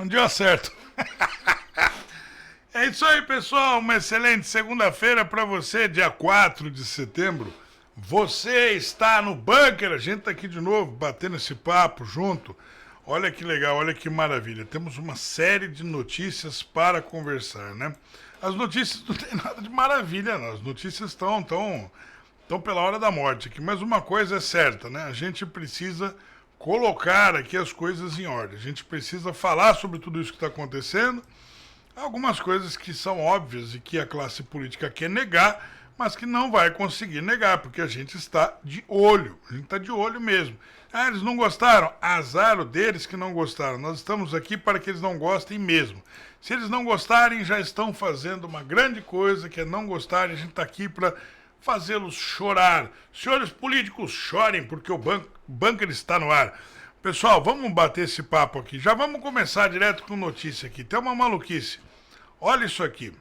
Um dia eu acerto. É isso aí, pessoal. Uma excelente segunda-feira para você, dia 4 de setembro. Você está no bunker. A gente tá aqui de novo, batendo esse papo junto. Olha que legal, olha que maravilha. Temos uma série de notícias para conversar, né? As notícias não tem nada de maravilha, não. As notícias estão pela hora da morte aqui. Mas uma coisa é certa, né? A gente precisa colocar aqui as coisas em ordem. A gente precisa falar sobre tudo isso que está acontecendo. Algumas coisas que são óbvias e que a classe política quer negar, mas que não vai conseguir negar, porque a gente está de olho. A gente está de olho mesmo. Ah, eles não gostaram? Azar o deles que não gostaram. Nós estamos aqui para que eles não gostem mesmo. Se eles não gostarem, já estão fazendo uma grande coisa, que é não gostarem. A gente está aqui para fazê-los chorar. Senhores políticos, chorem, porque o bunker está no ar. Pessoal, vamos bater esse papo aqui. Já vamos começar direto com notícia aqui. Tem uma maluquice. Olha isso aqui.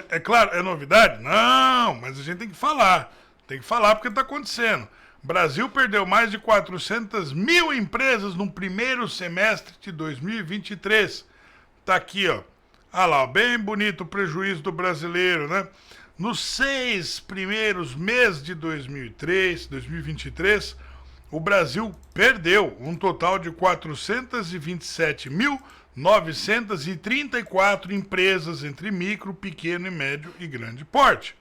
É claro, é novidade? Não, mas a gente tem que falar. Tem que falar porque está acontecendo. O Brasil perdeu mais de 400 mil empresas no primeiro semestre de 2023. Tá aqui, ó. Ah lá, bem bonito o prejuízo do brasileiro, né? Nos 6 primeiros meses de 2023, o Brasil perdeu um total de 427.934 empresas entre micro, pequeno, médio e grande porte.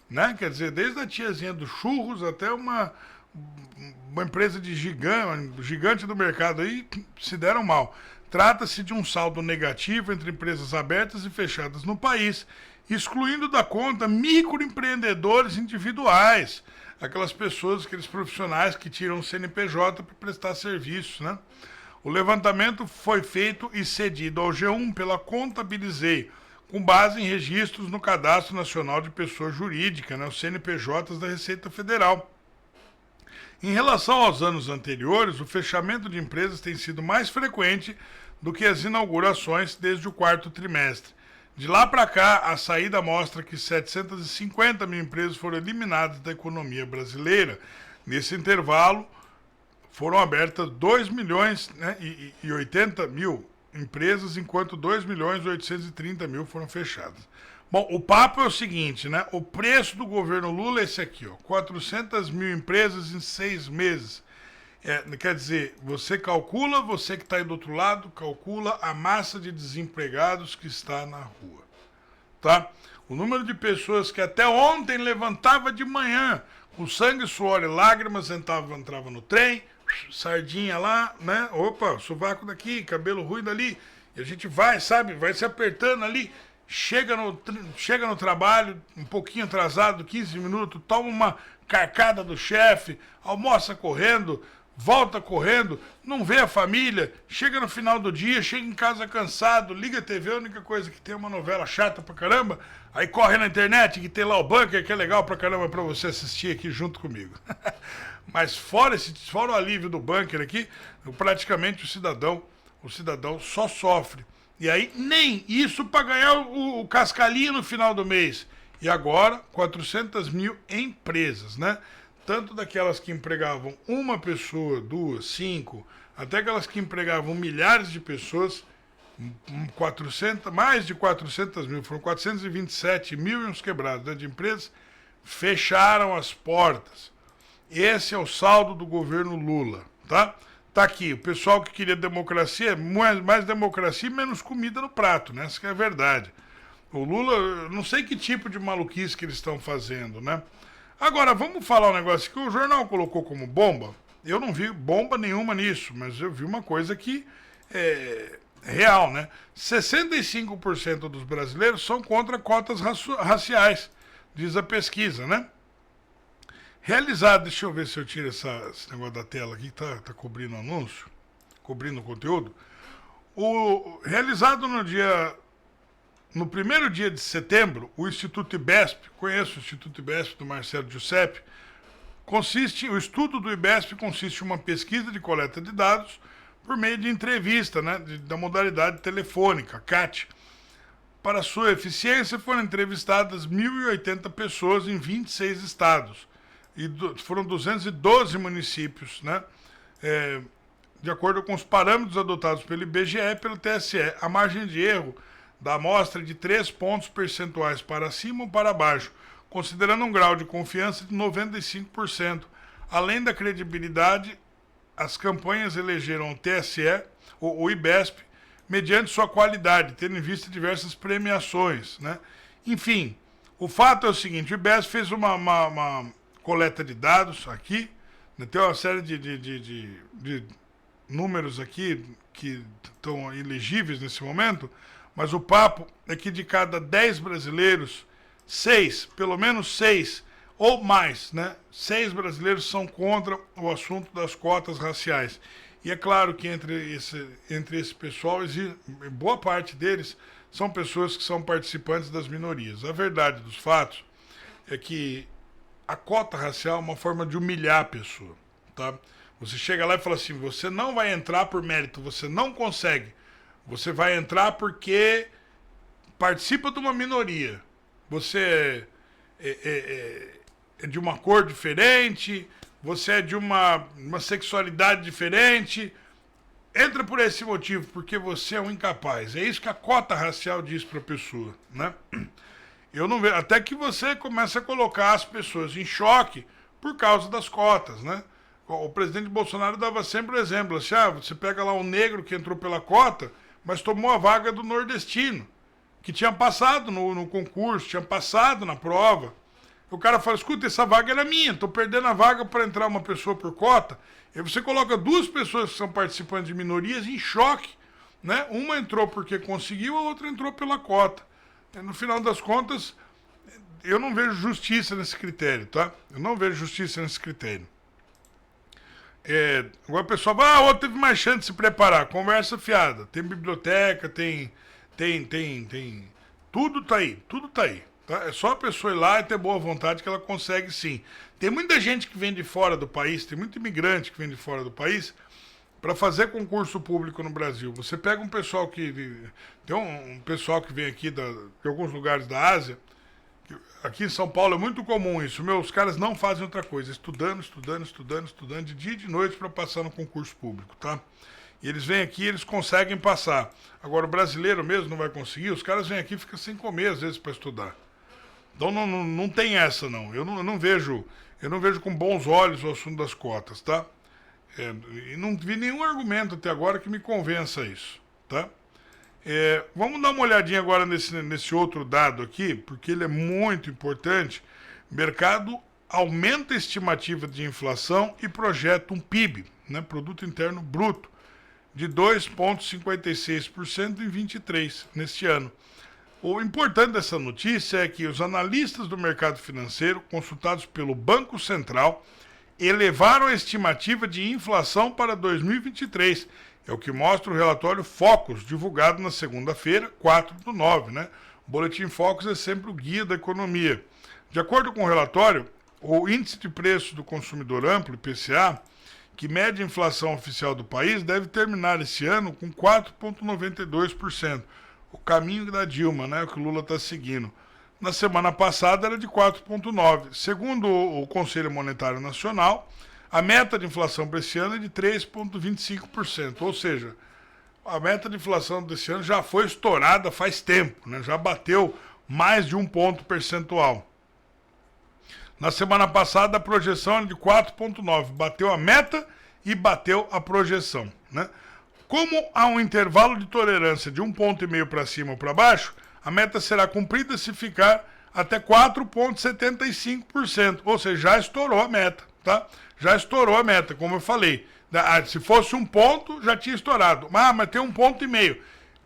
Né? Quer dizer, desde a tiazinha dos churros até uma empresa de gigante do mercado aí se deram mal. Trata-se de um saldo negativo entre empresas abertas e fechadas no país, excluindo da conta microempreendedores individuais, aquelas pessoas, aqueles profissionais que tiram o CNPJ para prestar serviços, né? O levantamento foi feito e cedido ao G1 pela Contabilizei, com base em registros no Cadastro Nacional de Pessoa Jurídica, né, os CNPJs da Receita Federal. Em relação aos anos anteriores, o fechamento de empresas tem sido mais frequente do que as inaugurações desde o quarto trimestre. De lá para cá, a saída mostra que 750 mil empresas foram eliminadas da economia brasileira. Nesse intervalo, foram abertas 2 milhões, né, e 80 mil empresas, enquanto 2 milhões e 830 mil foram fechadas. Bom, o papo é o seguinte, né? O preço do governo Lula é esse aqui, ó, 400 mil empresas em 6 meses. Quer dizer, você que está aí do outro lado, calcula a massa de desempregados que está na rua, tá? O número de pessoas que até ontem levantava de manhã, com sangue, suor e lágrimas, entrava no trem, sardinha lá, né? Opa, sovaco daqui, cabelo ruim dali, e a gente vai, sabe, vai se apertando ali, chega no trabalho, um pouquinho atrasado, 15 minutos, toma uma carcada do chefe, almoça correndo, volta correndo, não vê a família, chega no final do dia, chega em casa cansado, liga a TV, a única coisa que tem é uma novela chata pra caramba, aí corre na internet que tem lá o bunker, que é legal pra caramba pra você assistir aqui junto comigo. Mas fora o alívio do bunker aqui, praticamente o cidadão só sofre. E aí nem isso pra ganhar o cascalinho no final do mês. E agora, 400 mil empresas, né? Tanto daquelas que empregavam uma pessoa, 2, 5, até aquelas que empregavam milhares de pessoas, mais de 400 mil, foram 427 mil e uns quebrados, né, de empresas, fecharam as portas. Esse é o saldo do governo Lula, tá? Tá aqui, o pessoal que queria democracia, mais democracia e menos comida no prato, né? Essa que é a verdade. O Lula, não sei que tipo de maluquice que eles estão fazendo, né? Agora, vamos falar um negócio que o jornal colocou como bomba. Eu não vi bomba nenhuma nisso, mas eu vi uma coisa que é real, né? 65% dos brasileiros são contra cotas raciais, diz a pesquisa, né? Realizado, deixa eu ver se eu tiro esse negócio da tela aqui, que tá cobrindo o anúncio, cobrindo o conteúdo. Realizado no primeiro dia de setembro, o Instituto IBESP, conheço o Instituto IBESP do Marcelo Giuseppe, o estudo do IBESP consiste em uma pesquisa de coleta de dados por meio de entrevista, né, da modalidade telefônica, CAT. Para sua eficiência, foram entrevistadas 1.080 pessoas em 26 estados. E foram 212 municípios, né? de acordo com os parâmetros adotados pelo IBGE e pelo TSE. A margem de erro da amostra é de 3 pontos percentuais para cima ou para baixo, considerando um grau de confiança de 95%. Além da credibilidade, as campanhas elegeram o TSE, o IBESP, mediante sua qualidade, tendo em vista diversas premiações, né? Enfim, o fato é o seguinte, o IBESP fez uma coleta de dados aqui, né? Tem uma série de números aqui que estão ilegíveis nesse momento, mas o papo é que de cada 10 brasileiros, 6, pelo menos 6, ou mais, né? 6 brasileiros são contra o assunto das cotas raciais. E é claro que entre esse pessoal, boa parte deles são pessoas que são participantes das minorias. A verdade dos fatos é que a cota racial é uma forma de humilhar a pessoa, tá? Você chega lá e fala assim, você não vai entrar por mérito, você não consegue. Você vai entrar porque participa de uma minoria. Você é de uma cor diferente, você é de uma sexualidade diferente. Entra por esse motivo, porque você é um incapaz. É isso que a cota racial diz para a pessoa, né? Eu não vejo, até que você começa a colocar as pessoas em choque por causa das cotas, né? O presidente Bolsonaro dava sempre o exemplo, assim, você pega lá um negro que entrou pela cota, mas tomou a vaga do nordestino, que tinha passado no concurso, tinha passado na prova. O cara fala, escuta, essa vaga era minha, estou perdendo a vaga para entrar uma pessoa por cota. E você coloca duas pessoas que são participantes de minorias em choque, né? Uma entrou porque conseguiu, a outra entrou pela cota. E no final das contas, eu não vejo justiça nesse critério, tá? Eu não vejo justiça nesse critério. Agora o pessoal fala, o outro teve mais chance de se preparar. Conversa fiada. Tem biblioteca, tem. Tudo tá aí, tudo tá aí. Tá? É só a pessoa ir lá e ter boa vontade que ela consegue sim. Tem muita gente que vem de fora do país, tem muito imigrante que vem de fora do país para fazer concurso público no Brasil. Você pega um pessoal que... Tem um pessoal que vem aqui de alguns lugares da Ásia. Aqui em São Paulo é muito comum isso. Os caras não fazem outra coisa. Estudando, de dia e de noite para passar no concurso público, tá? E eles vêm aqui e eles conseguem passar. Agora o brasileiro mesmo não vai conseguir. Os caras vêm aqui e ficam sem comer às vezes para estudar. Então não tem essa, não. Eu não vejo com bons olhos o assunto das cotas, tá? E não vi nenhum argumento até agora que me convença isso, tá? Vamos dar uma olhadinha agora nesse outro dado aqui, porque ele é muito importante. Mercado aumenta a estimativa de inflação e projeta um PIB, né, Produto Interno Bruto, de 2,56% em 23 neste ano. O importante dessa notícia é que os analistas do mercado financeiro, consultados pelo Banco Central, elevaram a estimativa de inflação para 2023. É o que mostra o relatório Focus, divulgado na segunda-feira, 4/9, né? O Boletim Focus é sempre o guia da economia. De acordo com o relatório, o Índice de Preços do Consumidor Amplo, IPCA, que mede a inflação oficial do país, deve terminar esse ano com 4,92%. O caminho da Dilma, né, o que o Lula está seguindo. Na semana passada era de 4,9%. Segundo o Conselho Monetário Nacional, a meta de inflação para esse ano é de 3,25%. Ou seja, a meta de inflação desse ano já foi estourada faz tempo, né, já bateu mais de 1 ponto percentual. Na semana passada a projeção era de 4,9%. Bateu a meta e bateu a projeção, né? Como há um intervalo de tolerância de 1,5 ponto para cima ou para baixo, a meta será cumprida se ficar até 4,75%. Ou seja, já estourou a meta, tá? Já estourou a meta, como eu falei. Se fosse 1 ponto, já tinha estourado. Mas tem 1,5 ponto.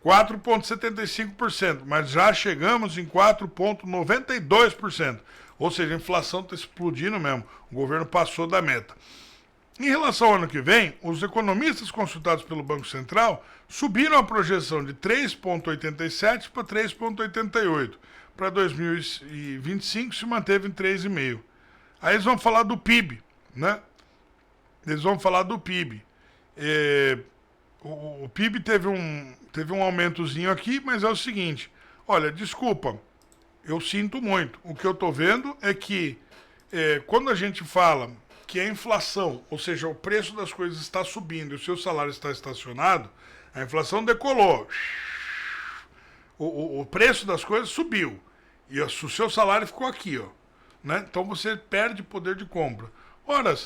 4,75%. Mas já chegamos em 4,92%. Ou seja, a inflação está explodindo mesmo. O governo passou da meta. Em relação ao ano que vem, os economistas consultados pelo Banco Central subiram a projeção de 3,87 para 3,88. Para 2025 se manteve em 3,5. Aí eles vão falar do PIB, né? Eles vão falar do PIB. O PIB teve um aumentozinho aqui, mas é o seguinte. Olha, desculpa, eu sinto muito. O que eu estou vendo é que quando a gente fala que é a inflação, ou seja, o preço das coisas está subindo e o seu salário está estacionado, a inflação decolou. O preço das coisas subiu e o seu salário ficou aqui, ó, né? Então você perde poder de compra. Ora,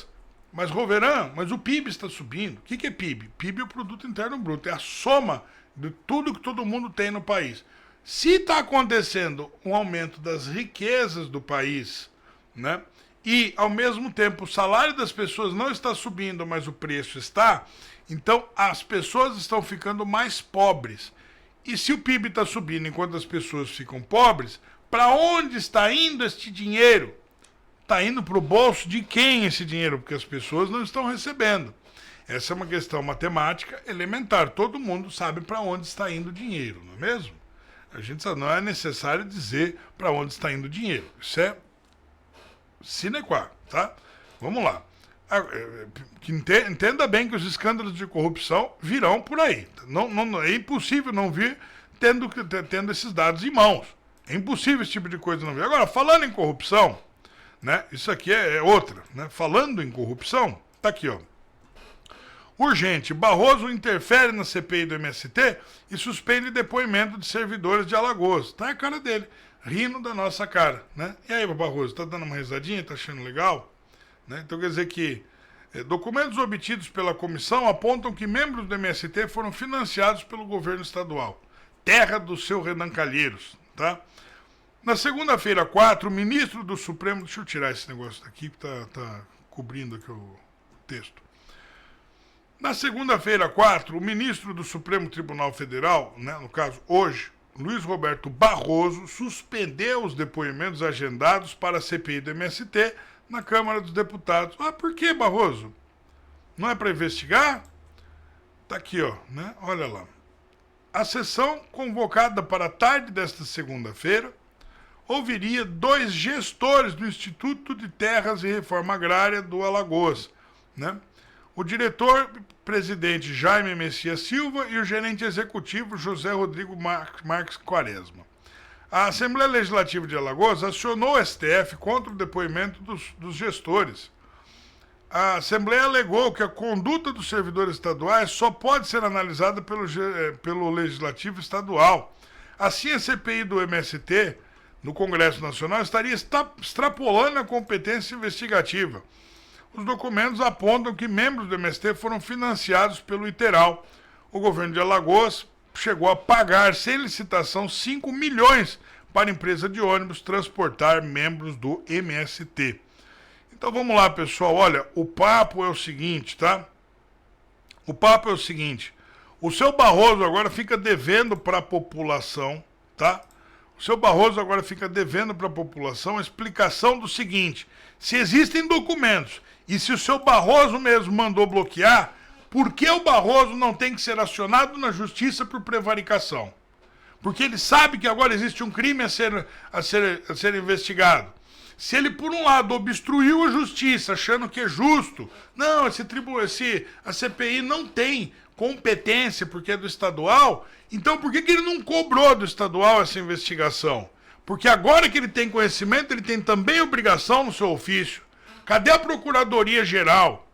mas Roveran, mas o PIB está subindo. O que é PIB? PIB é o Produto Interno Bruto, é a soma de tudo que todo mundo tem no país. Se está acontecendo um aumento das riquezas do país, né? E, ao mesmo tempo, o salário das pessoas não está subindo, mas o preço está, então as pessoas estão ficando mais pobres. E se o PIB está subindo enquanto as pessoas ficam pobres, para onde está indo este dinheiro? Está indo para o bolso de quem esse dinheiro? Porque as pessoas não estão recebendo. Essa é uma questão matemática elementar. Todo mundo sabe para onde está indo o dinheiro, não é mesmo? A gente sabe, não é necessário dizer para onde está indo o dinheiro. Isso é sine qua, tá? Vamos lá. Entenda bem que os escândalos de corrupção virão por aí. Não, é impossível não vir tendo esses dados em mãos. É impossível esse tipo de coisa não vir. Agora, falando em corrupção, né? Isso aqui é outra, né? Falando em corrupção, tá aqui, ó. Urgente, Barroso interfere na CPI do MST e suspende depoimento de servidores de Alagoas. Tá a cara dele, rindo da nossa cara, né? E aí, Barroso, tá dando uma risadinha, tá achando legal? Né? Então quer dizer que documentos obtidos pela comissão apontam que membros do MST foram financiados pelo governo estadual. Terra do seu Renan Calheiros, tá? Na segunda-feira, 4, o ministro do Supremo... Deixa eu tirar esse negócio daqui que tá cobrindo aqui o texto. Na segunda-feira, 4, o ministro do Supremo Tribunal Federal, né, no caso hoje, Luiz Roberto Barroso, suspendeu os depoimentos agendados para a CPI do MST na Câmara dos Deputados. Ah, por que, Barroso? Não é para investigar? Tá aqui, ó, né? Olha lá. A sessão convocada para a tarde desta segunda-feira ouviria 2 gestores do Instituto de Terras e Reforma Agrária do Alagoas, né? O diretor-presidente Jaime Messias Silva e o gerente executivo José Rodrigo Marques Quaresma. A Assembleia Legislativa de Alagoas acionou o STF contra o depoimento dos gestores. A Assembleia alegou que a conduta dos servidores estaduais só pode ser analisada pelo Legislativo Estadual. Assim, a CPI do MST, no Congresso Nacional, estaria extrapolando a competência investigativa. Os documentos apontam que membros do MST foram financiados pelo Iteral. O governo de Alagoas chegou a pagar, sem licitação, 5 milhões para a empresa de ônibus transportar membros do MST. Então vamos lá, pessoal. Olha, o papo é o seguinte, tá? O papo é o seguinte. O seu Barroso agora fica devendo para a população, tá? O seu Barroso agora fica devendo para a população a explicação do seguinte: se existem documentos e se o seu Barroso mesmo mandou bloquear, por que o Barroso não tem que ser acionado na justiça por prevaricação? Porque ele sabe que agora existe um crime a ser investigado. Se ele, por um lado, obstruiu a justiça, achando que é justo, não, a CPI não tem competência porque é do estadual, então por que ele não cobrou do estadual essa investigação? Porque agora que ele tem conhecimento, ele tem também obrigação no seu ofício. Cadê a Procuradoria-Geral,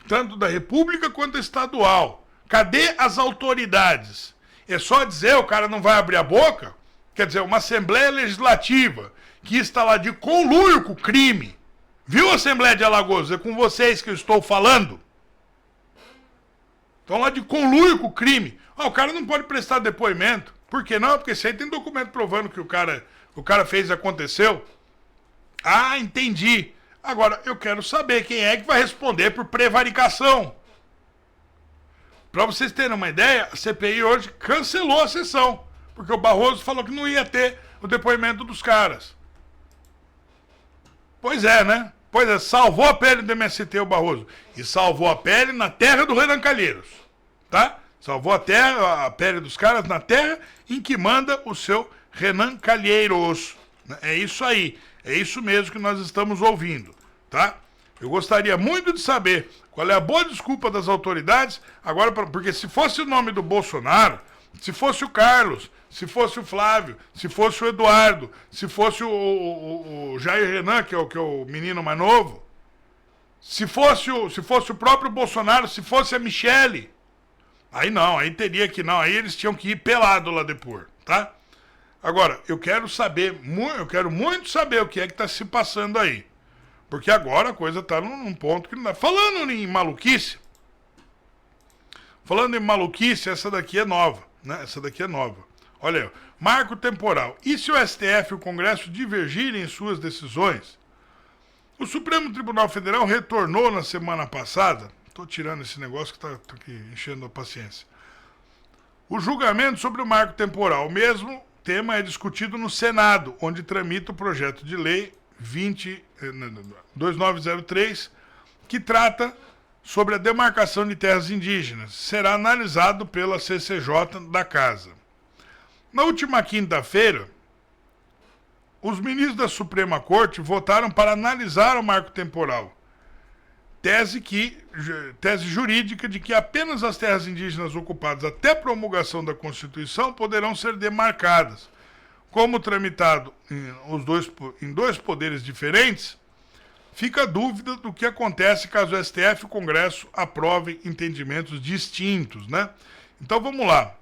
tanto da República quanto estadual? Cadê as autoridades? É só dizer o cara não vai abrir a boca? Quer dizer, uma Assembleia Legislativa que está lá de conluio com o crime. Viu, Assembleia de Alagoas? É com vocês que eu estou falando. Estão lá de conluio com o crime. O cara não pode prestar depoimento. Por que não? Porque isso aí tem documento provando que o cara fez e aconteceu. Ah, entendi. Agora, eu quero saber quem é que vai responder por prevaricação. Para vocês terem uma ideia, a CPI hoje cancelou a sessão, porque o Barroso falou que não ia ter o depoimento dos caras. Pois é, né? Pois é, salvou a pele do MST o Barroso. E salvou a pele na terra do Renan Calheiros. Tá? Salvou a pele dos caras na terra em que manda o seu Renan Calheiros. É isso aí. É isso mesmo que nós estamos ouvindo, tá? Eu gostaria muito de saber qual é a boa desculpa das autoridades, agora, porque se fosse o nome do Bolsonaro, se fosse o Carlos, se fosse o Flávio, se fosse o Eduardo, se fosse o Jair Renan, que é o menino mais novo, Se fosse o próprio Bolsonaro, se fosse a Michele, aí não, aí teria que não, aí eles tinham que ir pelado lá depois, tá? Agora, eu quero muito saber o que é que está se passando aí. Porque agora a coisa está num ponto que não dá. Falando em maluquice, essa daqui é nova, né? Essa daqui é nova. Olha aí, marco temporal. E se o STF e o Congresso divergirem em suas decisões? O Supremo Tribunal Federal retornou na semana passada, estou tirando esse negócio que está aqui enchendo a paciência, o julgamento sobre o marco temporal. O mesmo tema é discutido no Senado, onde tramita o projeto de lei 2903, que trata sobre a demarcação de terras indígenas. Será analisado pela CCJ da Casa. Na última quinta-feira, os ministros da Suprema Corte votaram para analisar o marco temporal. Tese jurídica de que apenas as terras indígenas ocupadas até a promulgação da Constituição poderão ser demarcadas. Como tramitado em dois poderes diferentes, fica a dúvida do que acontece caso o STF e o Congresso aprovem entendimentos distintos, né? Então vamos lá.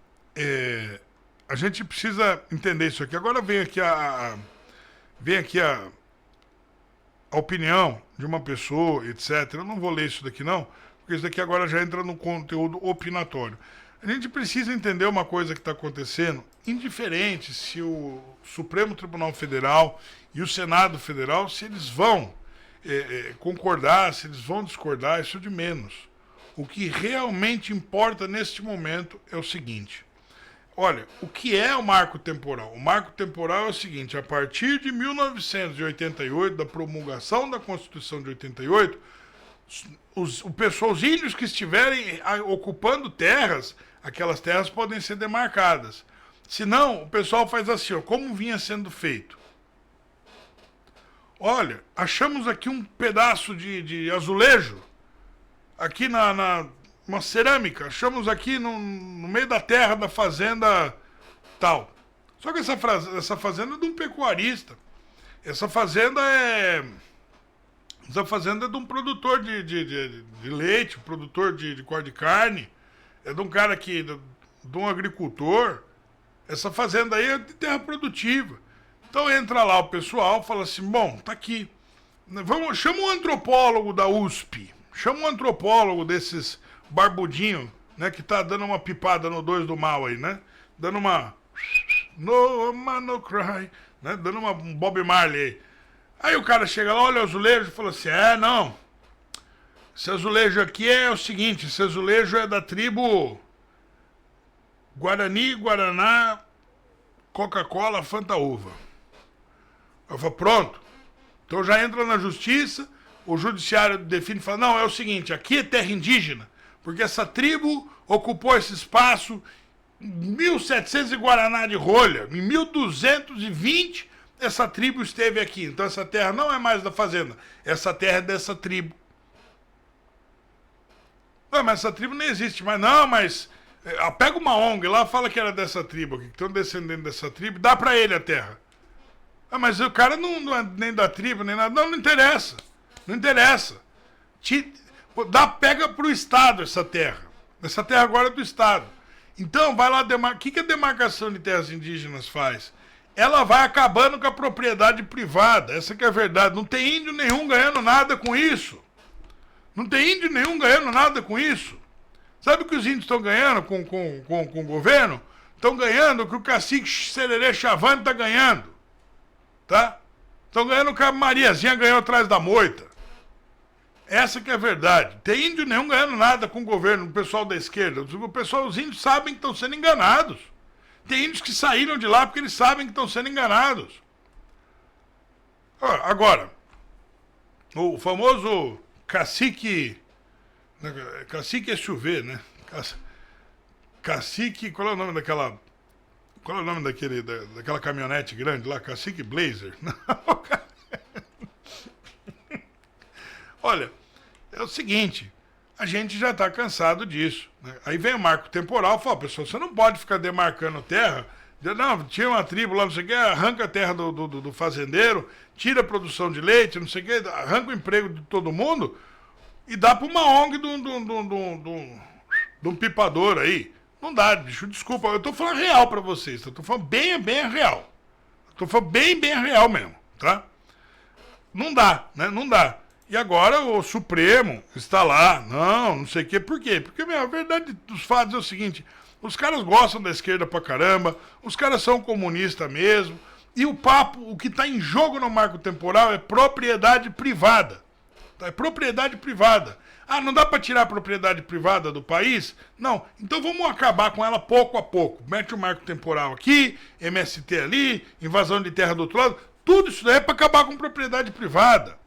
A gente precisa entender isso aqui. Agora vem aqui a opinião de uma pessoa, etc. Eu não vou ler isso daqui não, porque isso daqui agora já entra no conteúdo opinatório. A gente precisa entender uma coisa que está acontecendo, indiferente se o Supremo Tribunal Federal e o Senado Federal, se eles vão concordar, se eles vão discordar, isso de menos. O que realmente importa neste momento é o seguinte. Olha, o que é o marco temporal? O marco temporal é o seguinte: a partir de 1988, da promulgação da Constituição de 88, os índios que estiverem ocupando terras, aquelas terras podem ser demarcadas. Se não, o pessoal faz assim, ó, como vinha sendo feito. Olha, achamos aqui um pedaço de azulejo, aqui uma cerâmica, achamos aqui no meio da terra da fazenda tal. Só que essa fazenda é de um pecuarista. Essa fazenda é de um produtor de leite, produtor de corte de carne. É de um cara de um agricultor. Essa fazenda aí é de terra produtiva. Então entra lá o pessoal, fala assim, bom, tá aqui. Chama um antropólogo da USP. Chama um antropólogo desses barbudinho, né, que tá dando uma pipada no 2 do mal aí, né? Dando uma No man no cry, né? Dando um Bob Marley aí. Aí o cara chega lá, olha o azulejo e fala assim, não, esse azulejo aqui é o seguinte, esse azulejo é da tribo Guarani, Guaraná, Coca-Cola, Fanta Uva. Eu falo, pronto. Então já entra na justiça, o judiciário define e fala, não, é o seguinte, aqui é terra indígena, porque essa tribo ocupou esse espaço em 1700 e Guaraná de rolha. Em 1220, essa tribo esteve aqui. Então essa terra não é mais da fazenda. Essa terra é dessa tribo. Não, mas essa tribo nem existe mais. Não, mas pega uma ONG lá, fala que era dessa tribo aqui, que estão descendendo dessa tribo, dá pra ele a terra. Mas o cara não é nem da tribo, nem nada. Não interessa. Não interessa. Pega pro Estado essa terra. Essa terra agora é do Estado. Então, vai lá, o que a demarcação de terras indígenas faz? Ela vai acabando com a propriedade privada. Essa que é a verdade. Não tem índio nenhum ganhando nada com isso. Não tem índio nenhum ganhando nada com isso. Sabe o que os índios estão ganhando com o governo? Estão ganhando o que o cacique Sererê Chavante está ganhando. Tá? Estão ganhando o que a Mariazinha ganhou atrás da moita. Essa que é a verdade. Tem índio nenhum ganhando nada com o governo, o pessoal da esquerda. Os índios sabem que estão sendo enganados. Tem índios que saíram de lá porque eles sabem que estão sendo enganados. Agora, o famoso cacique... Cacique é chover, né? Cacique... Qual é o nome daquela... Qual é o nome daquela caminhonete grande lá? Cacique Blazer. Olha, é o seguinte, a gente já está cansado disso. Né? Aí vem o marco temporal e fala, pessoal, você não pode ficar demarcando terra. Não, tinha uma tribo lá, não sei o que, arranca a terra do fazendeiro, tira a produção de leite, não sei o que, arranca o emprego de todo mundo, e dá pra uma ONG de um pipador aí. Não dá, bicho, desculpa. Eu tô falando real pra vocês, tá? Eu tô falando bem real. Eu tô falando bem real mesmo, tá? Não dá, né? Não dá. E agora o Supremo está lá. Não sei o quê. Por quê? Porque, meu, a verdade dos fatos é o seguinte: os caras gostam da esquerda pra caramba, os caras são comunistas mesmo, e o papo, o que tá em jogo no marco temporal é propriedade privada. Tá? É propriedade privada. Ah, não dá pra tirar a propriedade privada do país? Não. Então vamos acabar com ela pouco a pouco. Mete o marco temporal aqui, MST ali, invasão de terra do outro lado. Tudo isso daí é pra acabar com propriedade privada.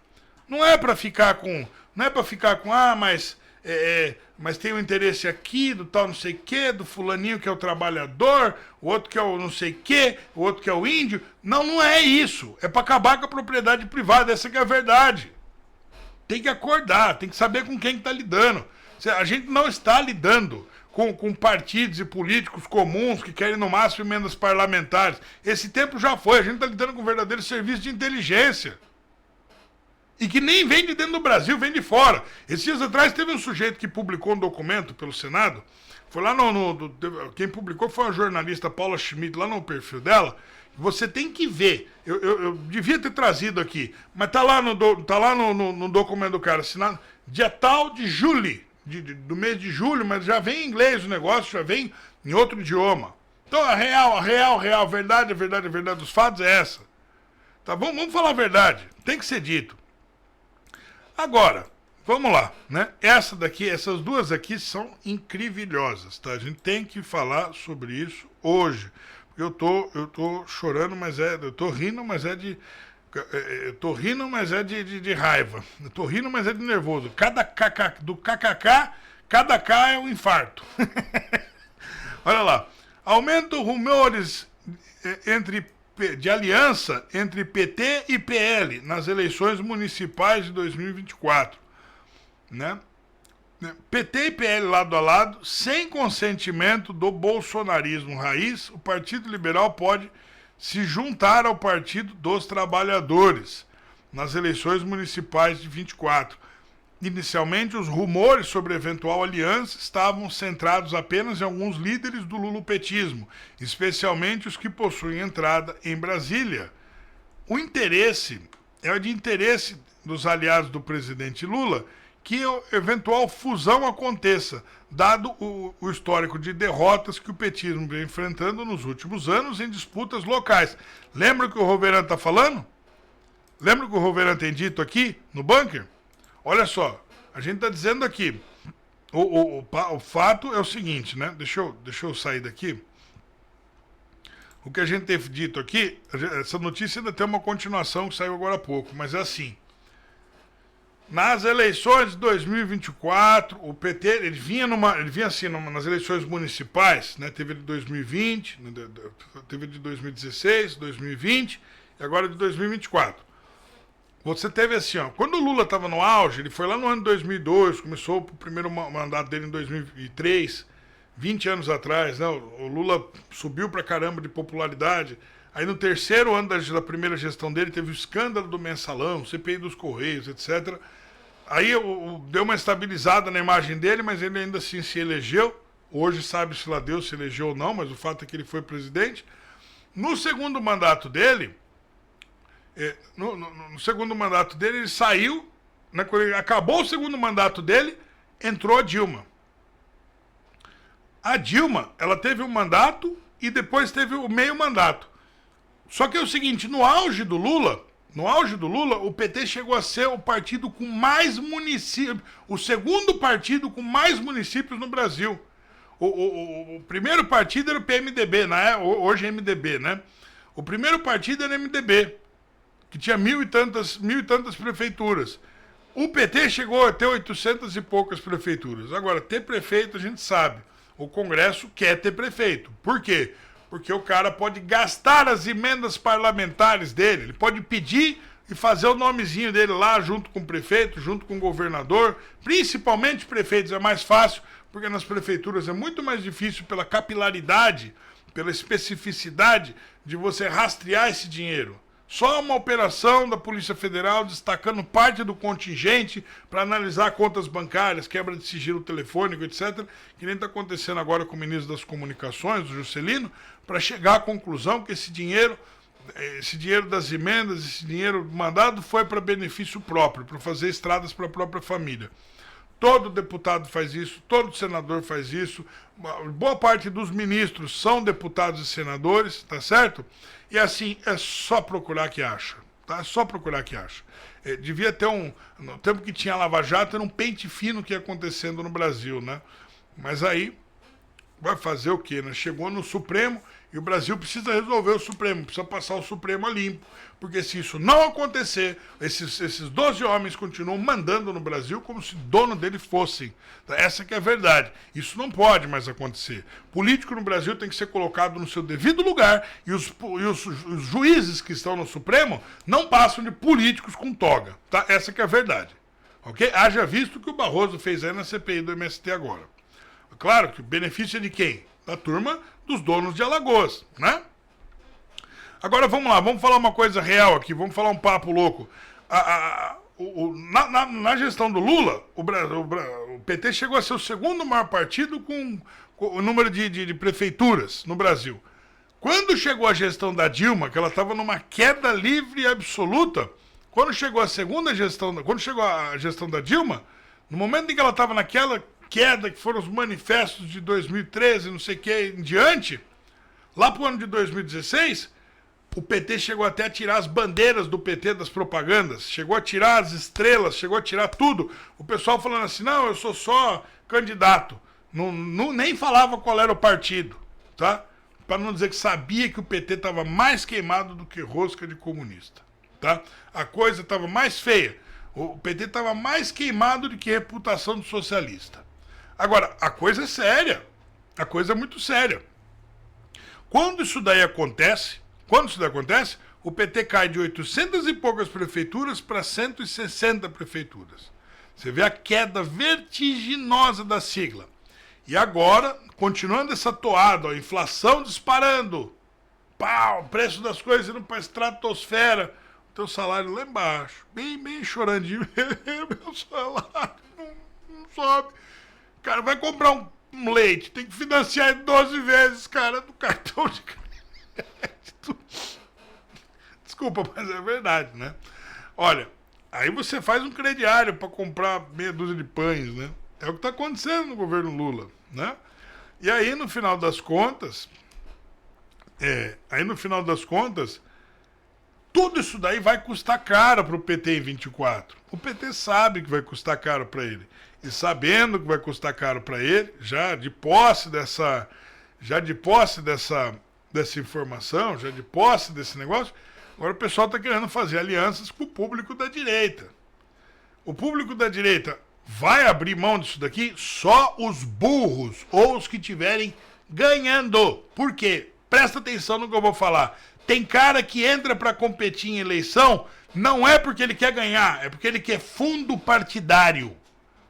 Não é pra ficar com... mas tem um interesse aqui, do tal não sei o quê, do fulaninho que é o trabalhador, o outro que é o não sei o quê, o outro que é o índio. Não é isso. É pra acabar com a propriedade privada. Essa que é a verdade. Tem que acordar, tem que saber com quem está lidando. A gente não está lidando com partidos e políticos comuns que querem no máximo emendas parlamentares. Esse tempo já foi, a gente está lidando com um verdadeiro serviço de inteligência. E que nem vem de dentro do Brasil, vem de fora. Esses dias atrás teve um sujeito que publicou um documento pelo Senado, foi lá quem publicou foi a jornalista Paula Schmidt, lá no perfil dela. Você tem que ver. Eu devia ter trazido aqui, mas tá lá no documento do cara, assinado dia tal de julho, do mês de julho, mas já vem em inglês o negócio, já vem em outro idioma. Então a real, verdade dos fatos é essa. Tá bom? Vamos falar a verdade. Tem que ser dito. Agora, vamos lá, né? Essas duas aqui são incrivelhosas, tá? A gente tem que falar sobre isso hoje. Eu tô chorando, eu tô rindo, mas é de... Eu tô rindo, mas é de raiva. Eu tô rindo, mas é de nervoso. Cada K é um infarto. Olha lá. Aumento rumores de aliança entre PT e PL nas eleições municipais de 2024. Né? PT e PL lado a lado, sem consentimento do bolsonarismo raiz, o Partido Liberal pode se juntar ao Partido dos Trabalhadores nas eleições municipais de 24. Inicialmente, os rumores sobre eventual aliança estavam centrados apenas em alguns líderes do lulopetismo, especialmente os que possuem entrada em Brasília. O interesse é o de interesse dos aliados do presidente Lula que a eventual fusão aconteça, dado o histórico de derrotas que o petismo vem enfrentando nos últimos anos em disputas locais. Lembra o que o Roverano está falando? Lembra o que o Roverano tem dito aqui no bunker? Olha só, a gente está dizendo aqui, o fato é o seguinte, né? Deixa eu sair daqui. O que a gente tem dito aqui, essa notícia ainda tem uma continuação que saiu agora há pouco, mas é assim. Nas eleições de 2024, o PT, ele vinha assim, nas eleições municipais, né? Teve de 2020, teve de 2016, 2020 e agora de 2024. Você teve assim, ó, quando o Lula estava no auge, ele foi lá no ano de 2002, começou o primeiro mandato dele em 2003, 20 anos atrás, né? O Lula subiu pra caramba de popularidade. Aí no terceiro ano da primeira gestão dele, teve o escândalo do mensalão, CPI dos Correios, etc. Aí deu uma estabilizada na imagem dele, mas ele ainda assim se elegeu. Hoje sabe-se lá Deus se elegeu ou não, mas o fato é que ele foi presidente. No segundo mandato dele, ele saiu, né, quando ele acabou o segundo mandato dele, entrou a Dilma. A Dilma, ela teve um mandato e depois teve o meio mandato. Só que é o seguinte, no auge do Lula, o PT chegou a ser o partido com mais municípios, o segundo partido com mais municípios no Brasil. O primeiro partido era o PMDB, né? Hoje é MDB, né? O primeiro partido era o MDB, que tinha mil e tantas prefeituras. O PT chegou a ter 800 e poucas prefeituras. Agora, ter prefeito a gente sabe. O Congresso quer ter prefeito. Por quê? Porque o cara pode gastar as emendas parlamentares dele, ele pode pedir e fazer o nomezinho dele lá junto com o prefeito, junto com o governador, principalmente prefeitos é mais fácil, porque nas prefeituras é muito mais difícil pela capilaridade, pela especificidade de você rastrear esse dinheiro. Só uma operação da Polícia Federal destacando parte do contingente para analisar contas bancárias, quebra de sigilo telefônico, etc., que nem está acontecendo agora com o ministro das Comunicações, o Juscelino, para chegar à conclusão que esse dinheiro das emendas, esse dinheiro mandado foi para benefício próprio, para fazer estradas para a própria família. Todo deputado faz isso, todo senador faz isso, boa parte dos ministros são deputados e senadores, tá certo? E assim, é só procurar que acha, tá? É só procurar que acha. Devia ter no tempo que tinha Lava Jato, era um pente fino que ia acontecendo no Brasil, né? Mas aí, vai fazer o quê, né? Chegou no Supremo e o Brasil precisa resolver o Supremo, precisa passar o Supremo a limpo, porque se isso não acontecer, esses 12 homens continuam mandando no Brasil como se dono dele fossem. Essa que é a verdade. Isso não pode mais acontecer. Político no Brasil tem que ser colocado no seu devido lugar e os juízes que estão no Supremo não passam de políticos com toga. Tá? Essa que é a verdade. Ok? Haja visto o que o Barroso fez aí na CPI do MST agora. Claro que o benefício é de quem? Da turma dos donos de Alagoas, né? Agora vamos lá, vamos falar uma coisa real aqui, vamos falar um papo louco. Na gestão do Lula, o PT chegou a ser o segundo maior partido com o número de prefeituras no Brasil. Quando chegou a gestão da Dilma, que ela estava numa queda livre e absoluta, quando chegou a gestão da Dilma, no momento em que ela estava naquela queda, que foram os manifestos de 2013, não sei o que, em diante, lá pro ano de 2016, o PT chegou até a tirar as bandeiras do PT das propagandas, chegou a tirar as estrelas, chegou a tirar tudo. O pessoal falando assim, não, eu sou só candidato. Nem falava qual era o partido, tá? Para não dizer que sabia que o PT estava mais queimado do que rosca de comunista, tá? A coisa estava mais feia. O PT estava mais queimado do que reputação de socialista. Agora, a coisa é séria. A coisa é muito séria. Quando isso daí acontece, o PT cai de 800 e poucas prefeituras para 160 prefeituras. Você vê a queda vertiginosa da sigla. E agora, continuando essa toada, a inflação disparando, pau, preço das coisas indo para a estratosfera, o teu salário lá embaixo, bem choradinho, meu salário não sobe. Cara, vai comprar um leite, tem que financiar em 12 vezes, cara, do cartão de crédito. Desculpa, mas é verdade, né? Olha, aí você faz um crediário para comprar meia dúzia de pães, né? É o que está acontecendo no governo Lula, né? E aí, no final das contas, tudo isso daí vai custar caro para o PT em 24. O PT sabe que vai custar caro para ele. E sabendo que vai custar caro para ele, já de posse dessa informação, já de posse desse negócio, agora o pessoal está querendo fazer alianças com o público da direita. O público da direita vai abrir mão disso daqui? Só os burros ou os que estiverem ganhando. Por quê? Presta atenção no que eu vou falar. Tem cara que entra para competir em eleição, não é porque ele quer ganhar, é porque ele quer fundo partidário.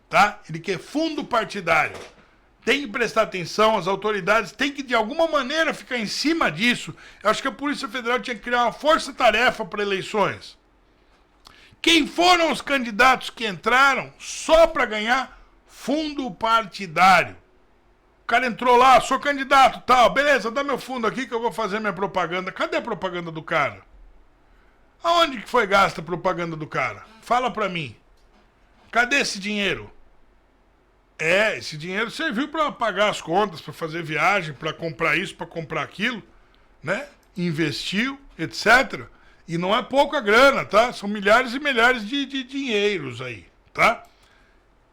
Tá? Ele quer fundo partidário. Tem que prestar atenção, as autoridades têm que de alguma maneira ficar em cima disso. Eu acho que a Polícia Federal tinha que criar uma força-tarefa para eleições. Quem foram os candidatos que entraram só para ganhar fundo partidário? O cara entrou lá, sou candidato, tal, beleza, dá meu fundo aqui que eu vou fazer minha propaganda. Cadê a propaganda do cara? Aonde que foi gasta a propaganda do cara? Fala para mim. Cadê esse dinheiro? Esse dinheiro serviu para pagar as contas, para fazer viagem, para comprar isso, para comprar aquilo, né? Investiu, etc. E não é pouca grana, tá? São milhares e milhares de dinheiros aí, tá?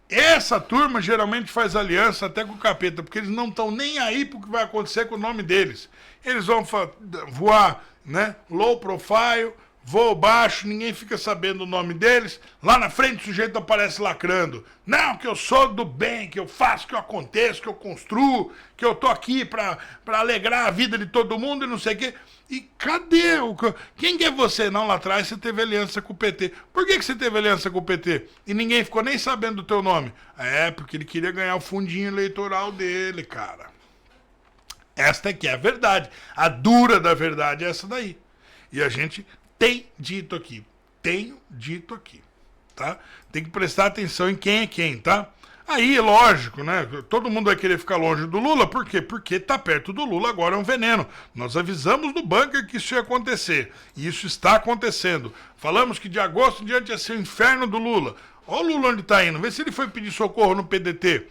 Essa turma geralmente faz aliança até com o capeta, porque eles não estão nem aí pro que vai acontecer com o nome deles. Eles vão voar, né? Low profile, voo baixo, ninguém fica sabendo o nome deles. Lá na frente o sujeito aparece lacrando. Não, que eu sou do bem, que eu faço, que eu aconteço, que eu construo, que eu tô aqui pra alegrar a vida de todo mundo e não sei o quê. E cadê? Quem que é você? Não, lá atrás você teve aliança com o PT. Por que você teve aliança com o PT? E ninguém ficou nem sabendo do teu nome. Porque ele queria ganhar o fundinho eleitoral dele, cara. Esta aqui é a verdade. A dura da verdade é essa daí. E a gente Tem dito aqui. Tenho dito aqui. Tá? Tem que prestar atenção em quem é quem, tá? Aí, lógico, né? Todo mundo vai querer ficar longe do Lula, por quê? Porque tá perto do Lula agora é um veneno. Nós avisamos no bunker que isso ia acontecer. E isso está acontecendo. Falamos que de agosto em diante ia ser o inferno do Lula. Olha o Lula onde tá indo. Vê se ele foi pedir socorro no PDT.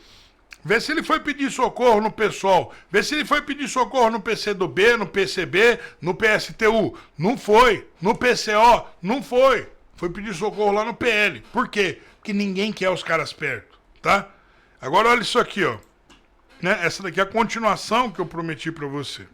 Vê se ele foi pedir socorro no PSOL. Vê se ele foi pedir socorro no PCdoB, no PCB, no PSTU. Não foi. No PCO, não foi. Foi pedir socorro lá no PL. Por quê? Porque ninguém quer os caras perto. Tá? Agora olha isso aqui, ó. Né? Essa daqui é a continuação que eu prometi para você.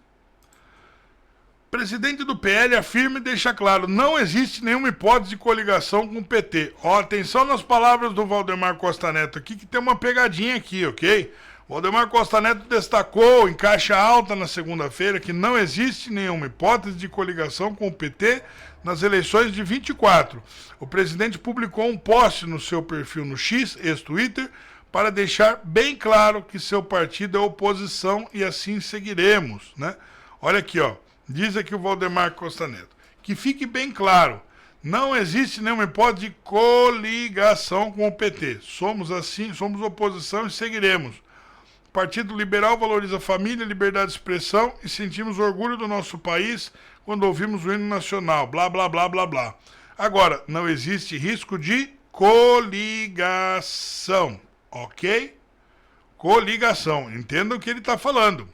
Presidente do PL afirma e deixa claro, não existe nenhuma hipótese de coligação com o PT. Ó, atenção nas palavras do Valdemar Costa Neto aqui, que tem uma pegadinha aqui, ok? O Valdemar Costa Neto destacou em caixa alta na segunda-feira que não existe nenhuma hipótese de coligação com o PT nas eleições de 24. O presidente publicou um post no seu perfil no X, ex-Twitter, para deixar bem claro que seu partido é oposição e assim seguiremos, né? Olha aqui, ó. Diz aqui o Valdemar Costa Neto. Que fique bem claro, não existe nenhuma hipótese de coligação com o PT. Somos assim, somos oposição e seguiremos. O Partido Liberal valoriza a família, liberdade de expressão e sentimos orgulho do nosso país quando ouvimos o hino nacional, blá, blá, blá, blá, blá. Agora, não existe risco de coligação, ok? Coligação, entenda o que ele está falando.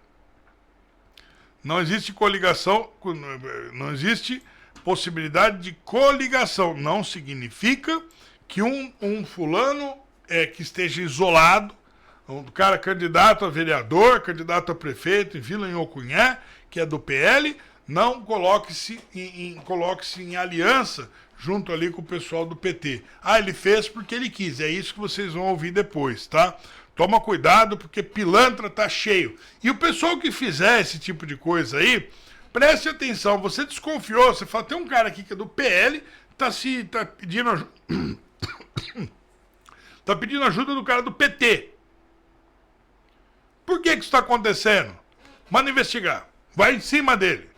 Não existe coligação, não existe possibilidade de coligação. Não significa que um fulano que esteja isolado, um cara candidato a vereador, candidato a prefeito em Vila Nhocuné, que é do PL, não coloque-se em aliança junto ali com o pessoal do PT. Ah, ele fez porque ele quis. É isso que vocês vão ouvir depois, tá? Toma cuidado porque pilantra tá cheio. E o pessoal que fizer esse tipo de coisa aí, preste atenção. Você desconfiou, você fala, tem um cara aqui que é do PL, tá pedindo ajuda. Tá pedindo ajuda do cara do PT. Por que isso está acontecendo? Manda investigar. Vai em cima dele.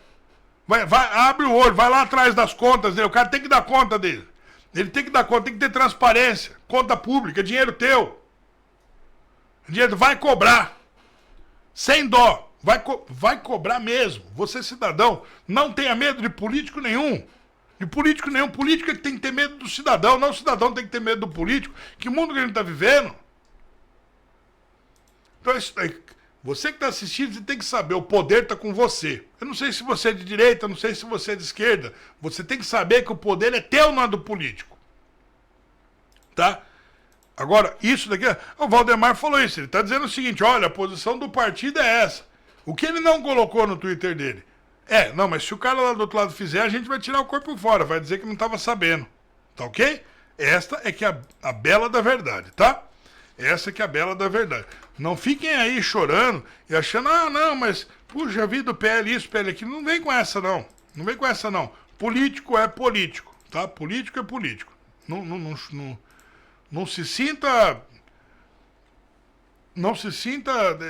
Vai, abre o olho, vai lá atrás das contas dele. O cara tem que dar conta dele. Ele tem que dar conta, tem que ter transparência. Conta pública, dinheiro teu. Dinheiro vai cobrar. Sem dó. Vai cobrar mesmo. Você, cidadão, não tenha medo de político nenhum. De político nenhum. Político é que tem que ter medo do cidadão. Não o cidadão tem que ter medo do político. Que mundo que a gente está vivendo? Então, você que está assistindo, você tem que saber, o poder está com você. Eu não sei se você é de direita, eu não sei se você é de esquerda. Você tem que saber que o poder é teu, não é do político. Tá? Agora, isso daqui, o Valdemar falou isso, ele está dizendo o seguinte, olha, a posição do partido é essa. O que ele não colocou no Twitter dele? Não, mas se o cara lá do outro lado fizer, a gente vai tirar o corpo fora, vai dizer que não estava sabendo. Tá ok? Esta é que é a bela da verdade, tá? Essa que é a bela da verdade. Não fiquem aí chorando e achando, não, mas, puxa vida, o PL isso, PL aquilo. Não vem com essa, não. Não vem com essa, não. Político é político, tá? Político é político. Não se sinta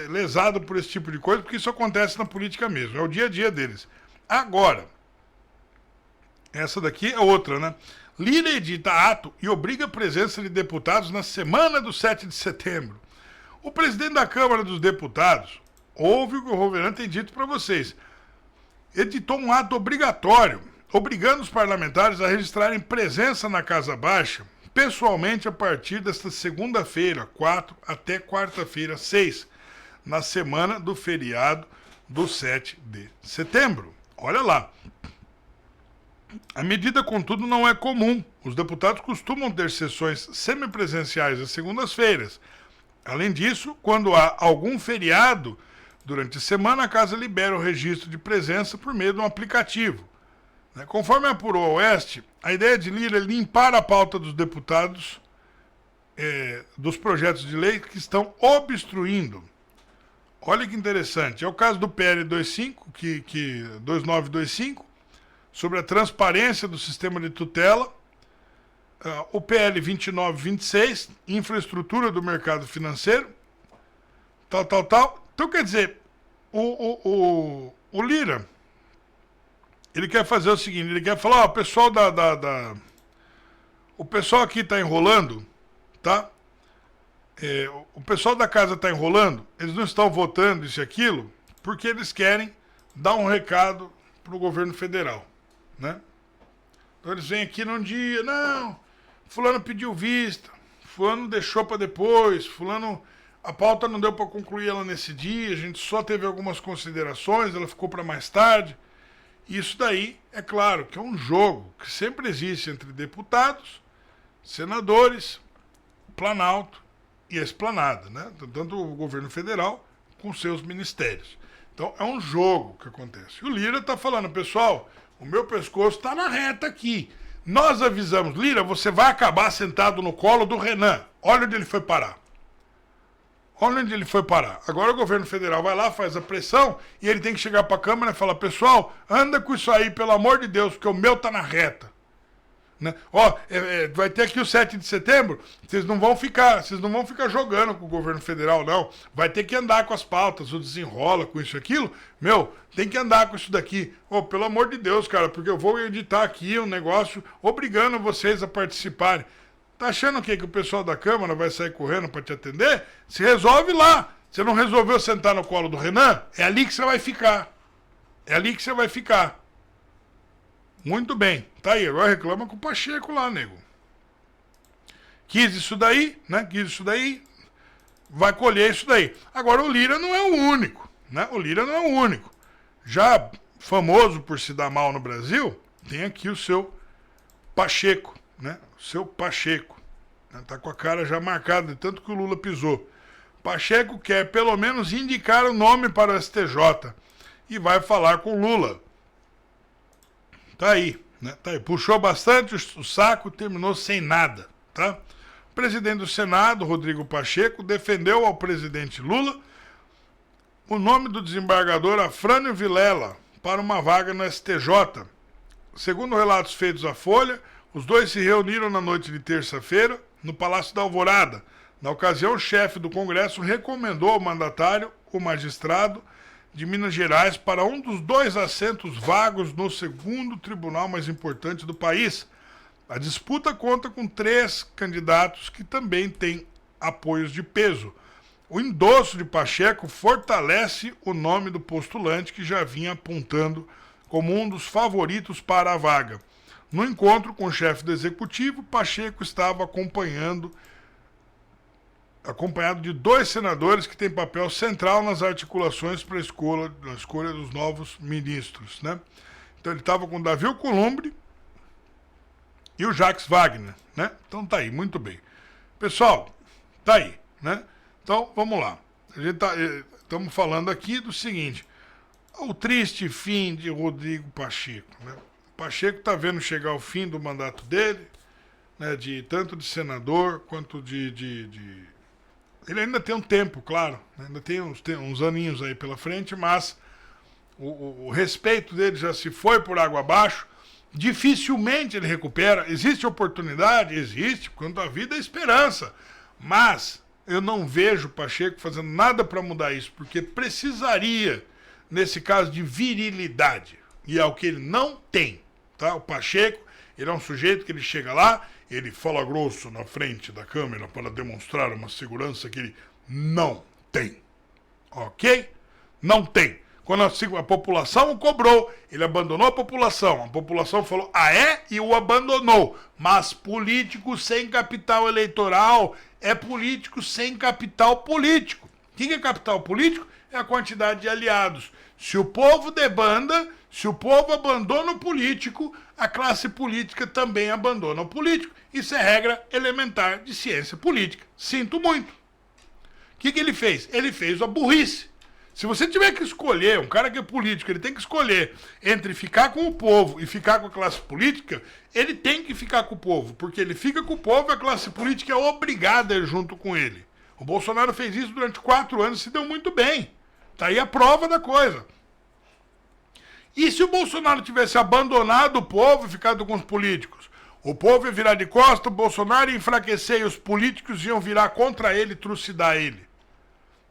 lesado por esse tipo de coisa, porque isso acontece na política mesmo. É o dia a dia deles. Agora, essa daqui é outra, né? Lira edita ato e obriga a presença de deputados na semana do 7 de setembro. O presidente da Câmara dos Deputados, ouve o que o Roverano tem dito para vocês, editou um ato obrigatório, obrigando os parlamentares a registrarem presença na Casa Baixa, pessoalmente a partir desta segunda-feira, 4, até quarta-feira, 6, na semana do feriado do 7 de setembro. Olha lá. A medida, contudo, não é comum. Os deputados costumam ter sessões semipresenciais às segundas-feiras. Além disso, quando há algum feriado, durante a semana a Casa libera o registro de presença por meio de um aplicativo. Conforme apurou a Oeste, a ideia de Lira é limpar a pauta dos deputados dos projetos de lei que estão obstruindo. Olha que interessante. É o caso do PL 2925, sobre a transparência do sistema de tutela, o PL 2926, infraestrutura do mercado financeiro, tal. Então, quer dizer, o Lira, Ele quer fazer o seguinte, ele quer falar, ó, o pessoal o pessoal aqui tá enrolando, tá? O pessoal da casa tá enrolando, eles não estão votando isso e aquilo, porque eles querem dar um recado pro governo federal, né? Então eles vêm aqui num dia, não, fulano pediu vista, fulano deixou para depois, fulano, a pauta não deu para concluir ela nesse dia, a gente só teve algumas considerações, ela ficou para mais tarde. Isso daí, é claro, que é um jogo que sempre existe entre deputados, senadores, Planalto e a Esplanada, né? Tanto o governo federal com seus ministérios. Então é um jogo que acontece. E o Lira está falando, pessoal, o meu pescoço está na reta aqui. Nós avisamos, Lira, você vai acabar sentado no colo do Renan. Olha onde ele foi parar. Olha onde ele foi parar. Agora o governo federal vai lá, faz a pressão e ele tem que chegar para a Câmara e falar, pessoal, anda com isso aí, pelo amor de Deus, porque o meu tá na reta. Né? Ó, vai ter aqui o 7 de setembro, vocês não vão ficar jogando com o governo federal, não. Vai ter que andar com as pautas, o desenrola com isso e aquilo. Meu, tem que andar com isso daqui. Ó, pelo amor de Deus, cara, porque eu vou editar aqui um negócio obrigando vocês a participarem. Tá achando o quê? Que o pessoal da Câmara vai sair correndo para te atender? Se resolve lá. Você não resolveu sentar no colo do Renan? É ali que você vai ficar. É ali que você vai ficar. Muito bem. Tá aí. Agora reclama com o Pacheco lá, nego. Quis isso daí, né? Quis isso daí. Vai colher isso daí. Agora o Lira não é o único, né? O Lira não é o único. Já famoso por se dar mal no Brasil, tem aqui o seu Pacheco, né? O seu Pacheco. Né? Tá com a cara já marcada de tanto que o Lula pisou. Pacheco quer pelo menos indicar o nome para o STJ e vai falar com o Lula. Tá aí, né? Tá aí. Puxou bastante o saco, terminou sem nada, tá? O presidente do Senado, Rodrigo Pacheco, defendeu ao presidente Lula o nome do desembargador Afrânio Vilela para uma vaga no STJ. Segundo relatos feitos à Folha, os dois se reuniram na noite de terça-feira no Palácio da Alvorada. Na ocasião, o chefe do Congresso recomendou ao mandatário, o magistrado de Minas Gerais, para um dos 2 assentos vagos no segundo tribunal mais importante do país. A disputa conta com 3 candidatos que também têm apoios de peso. O endosso de Pacheco fortalece o nome do postulante que já vinha apontando como um dos favoritos para a vaga. No encontro com o chefe do executivo, Pacheco estava acompanhado de 2 senadores que têm papel central nas articulações para a escolha dos novos ministros, né? Então ele estava com o Davi Alcolumbre e o Jacques Wagner, né? Então tá aí, muito bem. Pessoal, tá aí, né? Então, vamos lá. Estamos falando aqui do seguinte, o triste fim de Rodrigo Pacheco, né? O Pacheco está vendo chegar o fim do mandato dele, né, tanto de senador quanto de... Ele ainda tem um tempo, claro, né, ainda tem uns aninhos aí pela frente, mas o respeito dele já se foi por água abaixo, dificilmente ele recupera. Existe oportunidade? Existe, quanto à vida é esperança, mas eu não vejo o Pacheco fazendo nada para mudar isso, porque precisaria, nesse caso, de virilidade, e é o que ele não tem. Tá? O Pacheco, ele é um sujeito que ele chega lá, ele fala grosso na frente da câmera para demonstrar uma segurança que ele não tem. Ok? Não tem. Quando a população o cobrou, ele abandonou a população falou, ah é? E o abandonou. Mas político sem capital eleitoral é político sem capital político. O que é capital político? É a quantidade de aliados. Se o povo debanda, se o povo abandona o político, a classe política também abandona o político. Isso é regra elementar de ciência política. Sinto muito. O que ele fez? Ele fez a burrice. Se você tiver que escolher, um cara que é político, ele tem que escolher entre ficar com o povo e ficar com a classe política, ele tem que ficar com o povo, porque ele fica com o povo e a classe política é obrigada a ir junto com ele. O Bolsonaro fez isso durante 4 anos e se deu muito bem. Tá aí a prova da coisa. E se o Bolsonaro tivesse abandonado o povo e ficado com os políticos? O povo ia virar de costas, o Bolsonaro ia enfraquecer e os políticos iam virar contra ele e trucidar ele.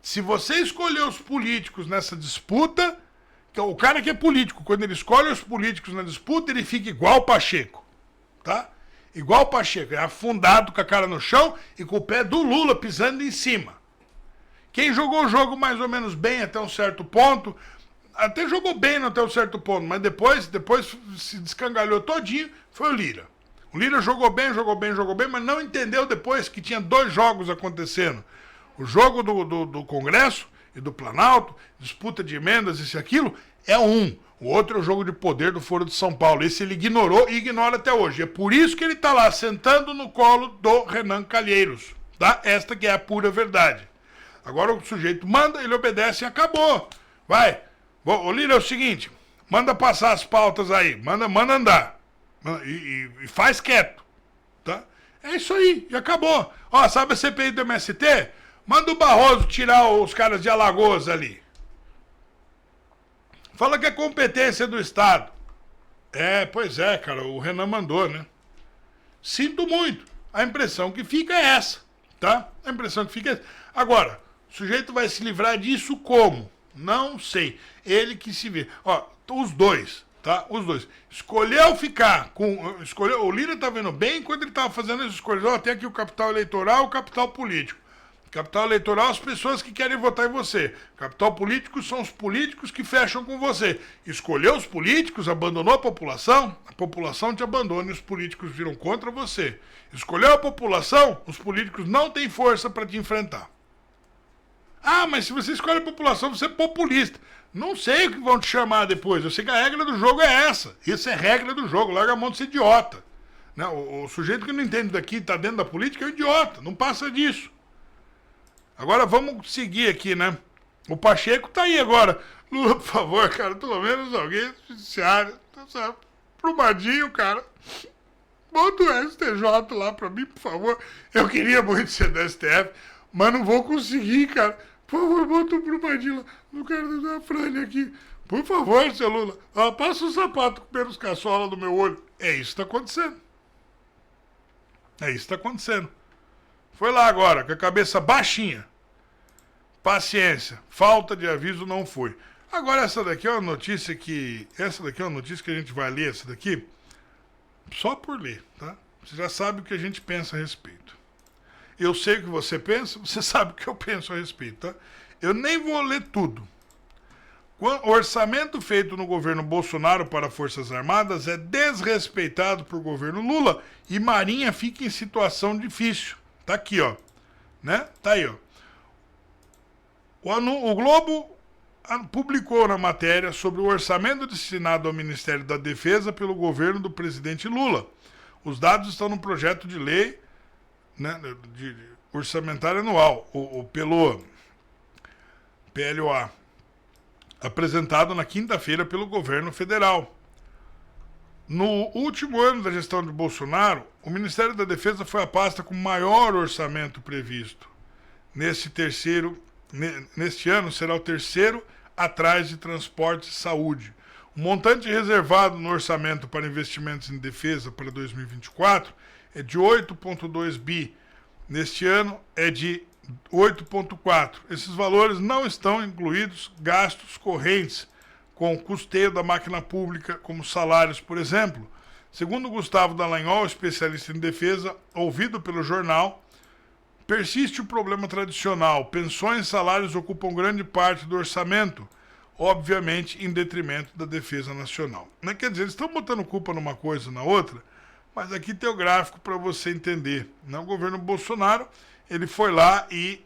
Se você escolher os políticos nessa disputa, Então, o cara que é político, quando ele escolhe os políticos na disputa, ele fica igual o Pacheco, tá? Igual o Pacheco, é afundado com a cara no chão e com o pé do Lula pisando em cima. Quem jogou o jogo mais ou menos bem até um certo ponto, até jogou bem até um certo ponto, mas depois se descangalhou todinho, foi o Lira. O Lira jogou bem, mas não entendeu depois que tinha 2 jogos acontecendo. O jogo do Congresso e do Planalto, disputa de emendas, isso e aquilo, é um. O outro é o jogo de poder do Foro de São Paulo. Esse ele ignorou e ignora até hoje. É por isso que ele está lá, sentando no colo do Renan Calheiros. Tá? Esta que é a pura verdade. Agora o sujeito manda, ele obedece e acabou. Vai. Ô Lira, é o seguinte, manda passar as pautas aí, manda andar. E faz quieto. Tá? É isso aí, e acabou. Ó, sabe a CPI do MST? Manda o Barroso tirar os caras de Alagoas ali. Fala que é competência do Estado. Pois é, cara, o Renan mandou, né? Sinto muito. A impressão que fica é essa, tá? A impressão que fica é essa. Agora, o sujeito vai se livrar disso como? Não sei. Ele que se vê. Ó, os dois, tá? Os dois. Escolheu ficar com... O Lira tá vendo bem quando ele tava fazendo as escolhas. Ó, tem aqui o capital eleitoral e o capital político. Capital eleitoral, as pessoas que querem votar em você. Capital político são os políticos que fecham com você. Escolheu os políticos, abandonou a população te abandona e os políticos viram contra você. Escolheu a população, os políticos não têm força para te enfrentar. Ah, mas se você escolhe a população, você é populista. Não sei o que vão te chamar depois. Eu sei que a regra do jogo é essa. Isso é regra do jogo. Larga a mão de ser idiota. O sujeito que não entende daqui, está dentro da política, é um idiota. Não passa disso. Agora vamos seguir aqui, né? O Pacheco tá aí agora. Lula, por favor, cara, pelo menos alguém do judiciário, sabe? Brumadinho, cara. Bota o STJ lá pra mim, por favor. Eu queria muito ser do STF, mas não vou conseguir, cara. Por favor, bota o Brumadinho lá. Não quero dar a franja aqui. Por favor, seu Lula. Passa o sapato com pelos caçola no meu olho. É isso que tá acontecendo. É isso que tá acontecendo. Foi lá agora, com a cabeça baixinha. Paciência. Falta de aviso não foi. Agora essa daqui é uma notícia que... Essa daqui é uma notícia que a gente vai ler, essa daqui, só por ler, tá? Você já sabe o que a gente pensa a respeito. Eu sei o que você pensa, você sabe o que eu penso a respeito, tá? Eu nem vou ler tudo. O orçamento feito no governo Bolsonaro para Forças Armadas é desrespeitado por governo Lula e Marinha fica em situação difícil. Tá aqui, ó. Né? Tá aí, ó. O Globo publicou na matéria sobre o orçamento destinado ao Ministério da Defesa pelo governo do presidente Lula. Os dados estão no projeto de lei, né, de orçamentário anual, pelo PLOA, apresentado na quinta-feira pelo governo federal. No último ano da gestão de Bolsonaro, o Ministério da Defesa foi a pasta com maior orçamento previsto. Neste ano será o terceiro atrás de transporte e saúde. O montante reservado no orçamento para investimentos em defesa para 2024 é de 8,2 bi. Neste ano é de 8,4. Esses valores não estão incluídos gastos correntes com o custeio da máquina pública, como salários, por exemplo. Segundo Gustavo Dallagnol, especialista em defesa, ouvido pelo jornal, persiste o problema tradicional. Pensões e salários ocupam grande parte do orçamento, obviamente em detrimento da defesa nacional. Não quer dizer, eles estão botando culpa numa coisa ou na outra, mas aqui tem o gráfico para você entender. O governo Bolsonaro, ele foi lá e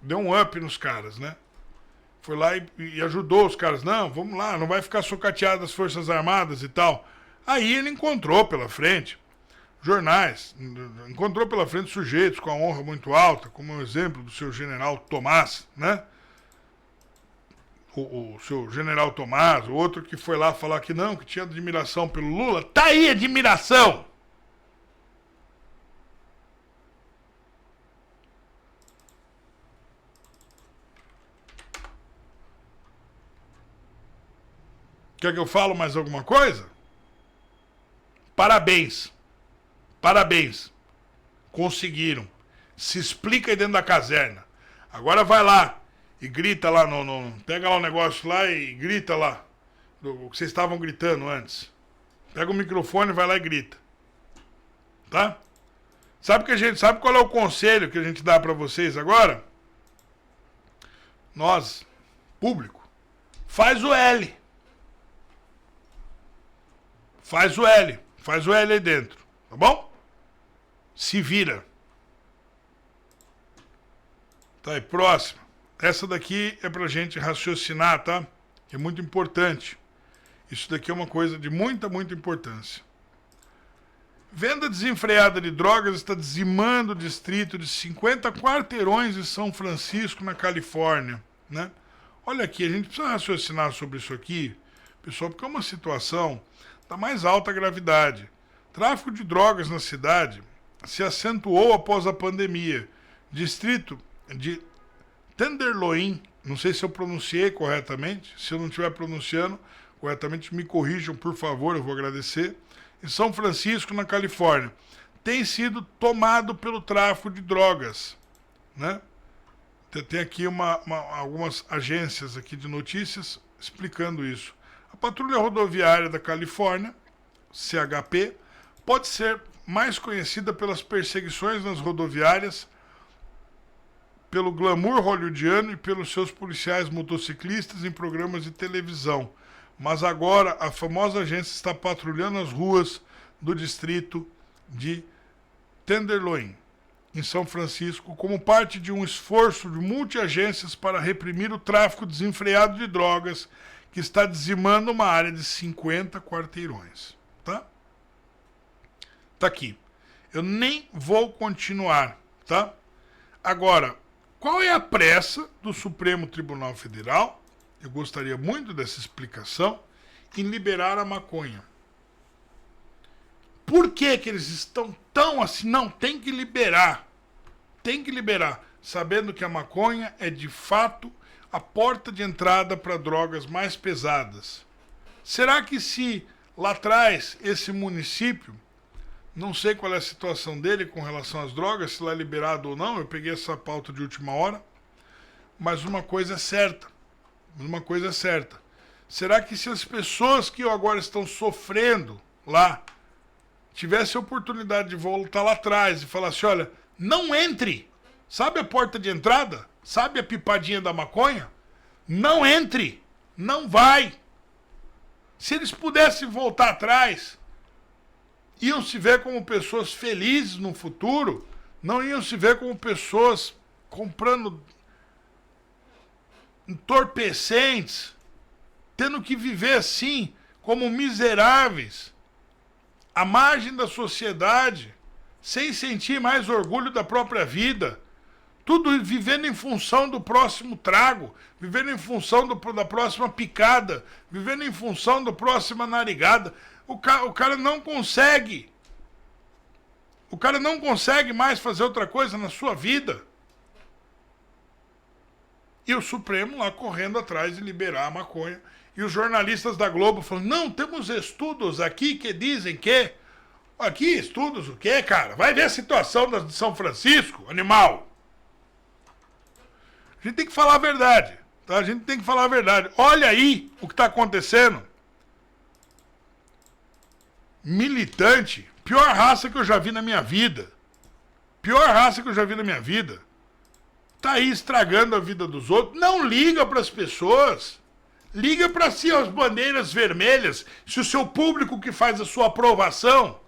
deu um up nos caras, né? Foi lá e ajudou os caras. Não, vamos lá, não vai ficar sucateado as Forças Armadas e tal. Aí ele encontrou pela frente jornais, encontrou pela frente sujeitos com a honra muito alta, como o exemplo do seu general Tomás, né? O seu general Tomás, o outro que foi lá falar que não, que tinha admiração pelo Lula. Tá aí admiração! Quer que eu falo mais alguma coisa? Parabéns. Parabéns. Conseguiram. Se explica aí dentro da caserna. Agora vai lá e grita lá pega lá o negócio lá e grita lá. O que vocês estavam gritando antes. Pega o microfone, vai lá e grita. Tá? Sabe qual é o conselho que a gente dá pra vocês agora? Nós, público, faz o L. Faz o L aí dentro, tá bom? Se vira. Tá aí, próxima. Essa daqui é pra gente raciocinar, tá? Que é muito importante. Isso daqui é uma coisa de muita importância. Venda desenfreada de drogas está dizimando o distrito de 50 quarteirões de São Francisco, na Califórnia, né? Olha aqui, a gente precisa raciocinar sobre isso aqui, pessoal, porque é uma situação da mais alta gravidade. Tráfico de drogas na cidade se acentuou após a pandemia. Distrito de Tenderloin, não sei se eu pronunciei corretamente, se eu não estiver pronunciando corretamente, me corrijam, por favor, eu vou agradecer. Em São Francisco, na Califórnia, tem sido tomado pelo tráfico de drogas, né? Tem aqui algumas agências aqui de notícias explicando isso. A Patrulha Rodoviária da Califórnia, CHP, pode ser mais conhecida pelas perseguições nas rodoviárias, pelo glamour hollywoodiano e pelos seus policiais motociclistas em programas de televisão. Mas agora a famosa agência está patrulhando as ruas do distrito de Tenderloin, em São Francisco, como parte de um esforço de multiagências para reprimir o tráfico desenfreado de drogas que está dizimando uma área de 50 quarteirões. Tá? Tá aqui. Eu nem vou continuar, tá? Agora, qual é a pressa do Supremo Tribunal Federal? Eu gostaria muito dessa explicação em liberar a maconha. Por que eles estão tão assim? Não, tem que liberar. Tem que liberar, sabendo que a maconha é de fato a porta de entrada para drogas mais pesadas. Será que se lá atrás esse município, não sei qual é a situação dele com relação às drogas, se lá é liberado ou não, eu peguei essa pauta de última hora, mas uma coisa é certa. Será que se as pessoas que agora estão sofrendo lá tivessem a oportunidade de voltar lá atrás e falar assim, olha, não entre, sabe a porta de entrada? Sabe a pipadinha da maconha? Não entre, não vai. Se eles pudessem voltar atrás, iam se ver como pessoas felizes no futuro, não iam se ver como pessoas comprando entorpecentes, tendo que viver assim, como miseráveis, à margem da sociedade, sem sentir mais orgulho da própria vida, tudo vivendo em função do próximo trago, vivendo em função da próxima picada, vivendo em função da próxima narigada. O cara não consegue. O cara não consegue mais fazer outra coisa na sua vida. E o Supremo lá correndo atrás de liberar a maconha. E os jornalistas da Globo falando, não, temos estudos aqui que dizem que... Aqui, estudos o quê, cara? Vai ver a situação de São Francisco, animal. A gente tem que falar a verdade, tá? A gente tem que falar a verdade. Olha aí o que está acontecendo. Militante, pior raça que eu já vi na minha vida. Pior raça que eu já vi na minha vida. Tá aí estragando a vida dos outros. Não liga para as pessoas. Liga para si as bandeiras vermelhas. Se o seu público que faz a sua aprovação...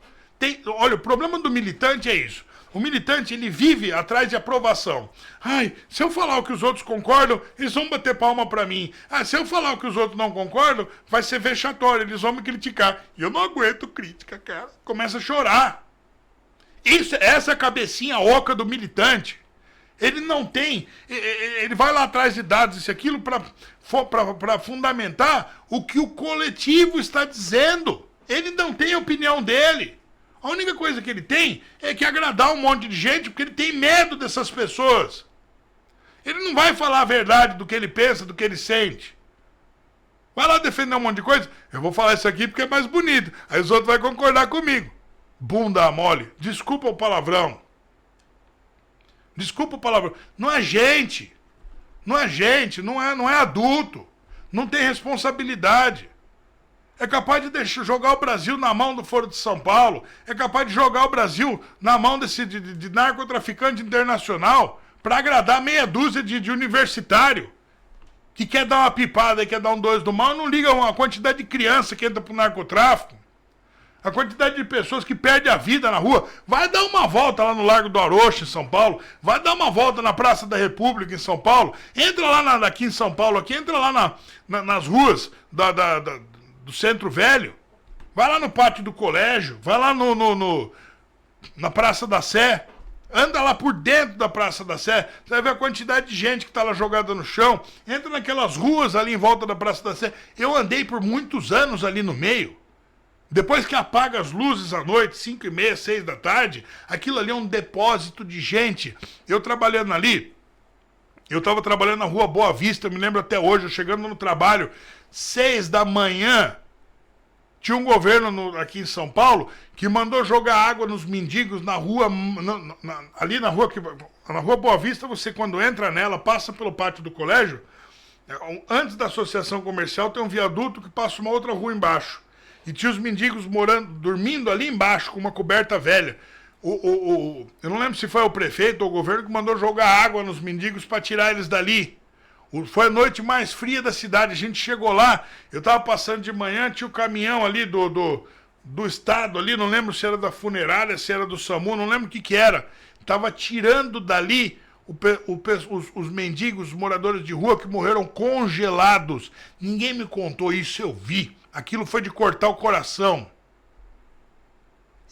Olha, o problema do militante é isso. O militante, ele vive atrás de aprovação. Ai, se eu falar o que os outros concordam, eles vão bater palma pra mim. Ah, se eu falar o que os outros não concordam, vai ser vexatório, eles vão me criticar. E eu não aguento crítica, cara. Começa a chorar. Essa é a cabecinha oca do militante. Ele não tem... Ele vai lá atrás de dados, isso e aquilo, para fundamentar o que o coletivo está dizendo. Ele não tem a opinião dele. A única coisa que ele tem é que agradar um monte de gente, porque ele tem medo dessas pessoas. Ele não vai falar a verdade do que ele pensa, do que ele sente. Vai lá defender um monte de coisa. Eu vou falar isso aqui porque é mais bonito. Aí os outros vão concordar comigo. Bunda mole. Desculpa o palavrão. Desculpa o palavrão. Não é gente. Não é gente, não é adulto. Não tem responsabilidade. É capaz de jogar o Brasil na mão do Foro de São Paulo. É capaz de jogar o Brasil na mão de narcotraficante internacional para agradar meia dúzia de universitário que quer dar uma pipada e quer dar um dois do mal, não liga a quantidade de criança que entra pro narcotráfico, a quantidade de pessoas que perdem a vida na rua. Vai dar uma volta lá no Largo do Orochi, em São Paulo, vai dar uma volta na Praça da República, em São Paulo, entra lá aqui em São Paulo, entra lá nas ruas do Centro Velho, vai lá no pátio do colégio, vai lá na Praça da Sé, anda lá por dentro da Praça da Sé, você vai ver a quantidade de gente que está lá jogada no chão, entra naquelas ruas ali em volta da Praça da Sé. Eu andei por muitos anos ali no meio. Depois que apaga as luzes à noite, 5h30, 6 da tarde, aquilo ali é um depósito de gente. Eu trabalhando ali, eu estava trabalhando na Rua Boa Vista, eu me lembro até hoje, eu chegando no trabalho, 6 da manhã, tinha um governo aqui em São Paulo que mandou jogar água nos mendigos na rua, ali na Rua Boa Vista. Você, quando entra nela, passa pelo pátio do colégio, antes da associação comercial tem um viaduto que passa uma outra rua embaixo. E tinha os mendigos dormindo ali embaixo com uma coberta velha. Eu não lembro se foi o prefeito ou o governo que mandou jogar água nos mendigos para tirar eles dali. Foi a noite mais fria da cidade. A gente chegou lá, eu tava passando de manhã, tinha o caminhão ali do estado ali, não lembro se era da funerária, se era do SAMU, não lembro o que era. Tava tirando dali os mendigos, os moradores de rua que morreram congelados. Ninguém me contou isso, eu vi. Aquilo foi de cortar o coração.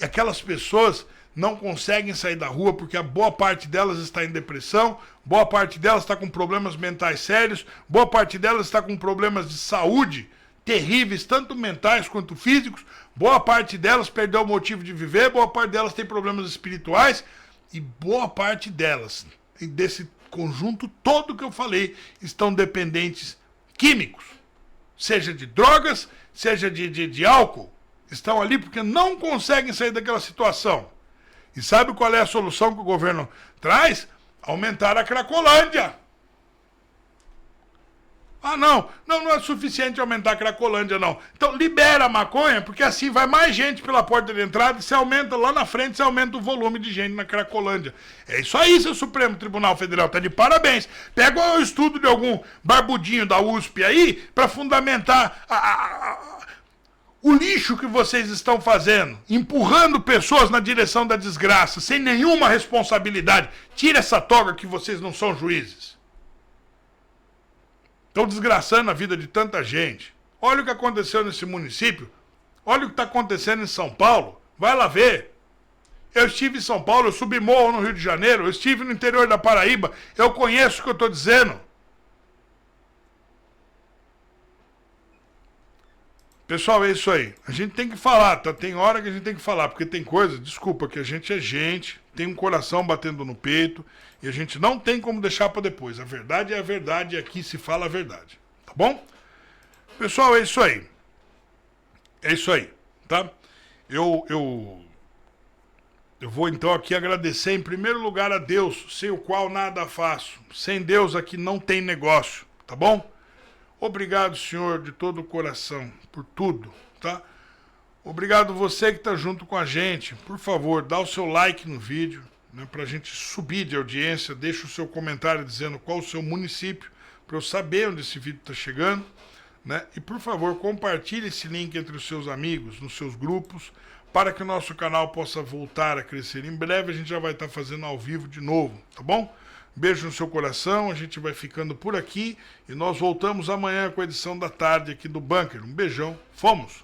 E aquelas pessoas não conseguem sair da rua porque a boa parte delas está em depressão, boa parte delas está com problemas mentais sérios, boa parte delas está com problemas de saúde terríveis, tanto mentais quanto físicos, boa parte delas perdeu o motivo de viver, boa parte delas tem problemas espirituais e boa parte delas, desse conjunto todo que eu falei, estão dependentes químicos, seja de drogas, seja de álcool, estão ali porque não conseguem sair daquela situação. E sabe qual é a solução que o governo traz? Aumentar a Cracolândia. Ah, não é suficiente aumentar a Cracolândia, não. Então libera a maconha, porque assim vai mais gente pela porta de entrada e você aumenta lá na frente, você aumenta o volume de gente na Cracolândia. É isso aí, seu Supremo Tribunal Federal, tá de parabéns. Pega o estudo de algum barbudinho da USP aí para fundamentar o lixo que vocês estão fazendo, empurrando pessoas na direção da desgraça, sem nenhuma responsabilidade. Tira essa toga que vocês não são juízes. Estão desgraçando a vida de tanta gente. Olha o que aconteceu nesse município. Olha o que está acontecendo em São Paulo. Vai lá ver. Eu estive em São Paulo, eu subi morro no Rio de Janeiro, eu estive no interior da Paraíba. Eu conheço o que eu estou dizendo. Pessoal, é isso aí. A gente tem que falar, tá? Tem hora que a gente tem que falar, porque tem coisa, desculpa, que a gente é gente, tem um coração batendo no peito, e a gente não tem como deixar para depois. A verdade é a verdade, e aqui se fala a verdade. Tá bom? Pessoal, é isso aí. É isso aí, tá? Eu vou então aqui agradecer em primeiro lugar a Deus, sem o qual nada faço. Sem Deus aqui não tem negócio, tá bom? Obrigado, Senhor, de todo o coração, por tudo, tá? Obrigado você que está junto com a gente. Por favor, dá o seu like no vídeo, né, para a gente subir de audiência. Deixa o seu comentário dizendo qual o seu município, para eu saber onde esse vídeo está chegando, né? E, por favor, compartilhe esse link entre os seus amigos, nos seus grupos, para que o nosso canal possa voltar a crescer. Em breve a gente já vai estar fazendo ao vivo de novo, tá bom? Beijo no seu coração, a gente vai ficando por aqui e nós voltamos amanhã com a edição da tarde aqui do Bunker. Um beijão, fomos!